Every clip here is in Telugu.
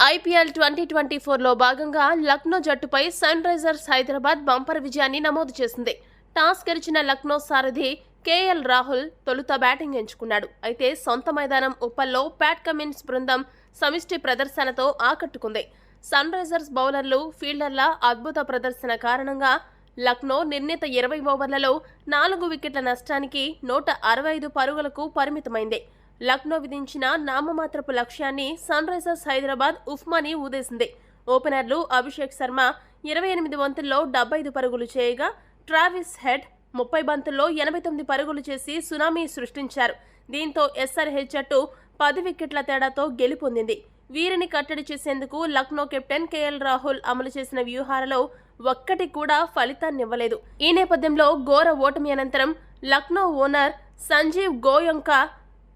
ఐపీఎల్ 2024లో భాగంగా లక్నో జట్టుపై సన్ రైజర్స్ హైదరాబాద్ బంపర్ విజయాన్ని నమోదు చేసింది. టాస్ గెలిచిన లక్నో సారథి కేఎల్ రాహుల్ తొలుత బ్యాటింగ్ ఎంచుకున్నాడు. అయితే సొంత మైదానం ఉప్పల్లో ప్యాట్ కమిన్స్ బృందం సమిష్టి ప్రదర్శనతో ఆకట్టుకుంది. సన్ రైజర్స్ బౌలర్లు, ఫీల్డర్ల అద్భుత ప్రదర్శన కారణంగా లక్నో నిర్ణీత 20 ఓవర్లలో 4 వికెట్ల నష్టానికి 165 పరుగులకు పరిమితమైంది. లక్నో విధించిన నామమాత్రపు లక్ష్యాన్ని సన్ రైజర్స్ హైదరాబాద్ ఉఫ్మని ఊదేసింది. ఓపెనర్లు అభిషేక్ శర్మ 28 బంతుల్లో 75 పరుగులు చేయగా, ట్రావిస్ హెడ్ 30 బంతుల్లో 89 పరుగులు చేసి సునామీ సృష్టించారు. దీంతో ఎస్ఆర్హెచ్ జట్టు 10 వికెట్ల తేడాతో గెలుపొందింది. వీరిని కట్టడి చేసేందుకు లక్నో కెప్టెన్ కేఎల్ రాహుల్ అమలు చేసిన వ్యూహాలలో ఒక్కటి కూడా ఫలితాన్నివ్వలేదు. ఈ నేపథ్యంలో ఘోర ఓటమి అనంతరం లక్నో ఓనర్ సంజీవ్ గోయంకా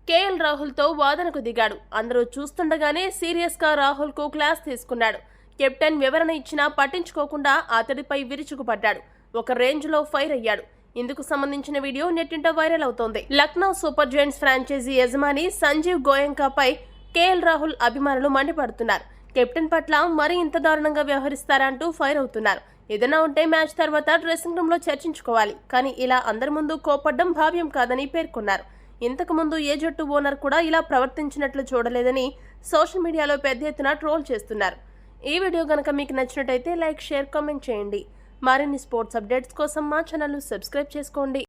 కేఎల్ రాహుల్తో వాదనకు దిగాడు. అందరూ చూస్తుండగానే సీరియస్గా రాహుల్కు క్లాస్ తీసుకున్నాడు. కెప్టెన్ వివరణ ఇచ్చినా పట్టించుకోకుండా అతడిపై విరుచుకుపడ్డాడు. ఒక రేంజ్లో ఫైర్ అయ్యాడు. ఇందుకు సంబంధించిన వీడియో నెట్టింట వైరల్ అవుతోంది. లక్నో సూపర్ జైంట్స్ ఫ్రాంచైజీ యజమాని సంజీవ్ గోయంకాపై కేఎల్ రాహుల్ అభిమానులు మండిపడుతున్నారు. కెప్టెన్ పట్ల మరీ ఇంత దారుణంగా వ్యవహరిస్తారంటూ ఫైర్ అవుతున్నారు. ఏదైనా ఉంటే మ్యాచ్ తర్వాత డ్రెస్సింగ్ రూమ్లో చర్చించుకోవాలి, కానీ ఇలా అందరి ముందు కోపడ్డం భావ్యం కాదని పేర్కొన్నారు. ఇంతకుముందు ఏ జట్టు ఓనర్ కూడా ఇలా ప్రవర్తించినట్లు చూడలేదని సోషల్ మీడియాలో పెద్ద ఎత్తున ట్రోల్ చేస్తున్నారు. ఈ వీడియో కనుక మీకు నచ్చినట్టయితే లైక్, షేర్, కామెంట్ చేయండి. మరిన్ని స్పోర్ట్స్ అప్డేట్స్ కోసం మా ఛానల్ను సబ్స్క్రైబ్ చేసుకోండి.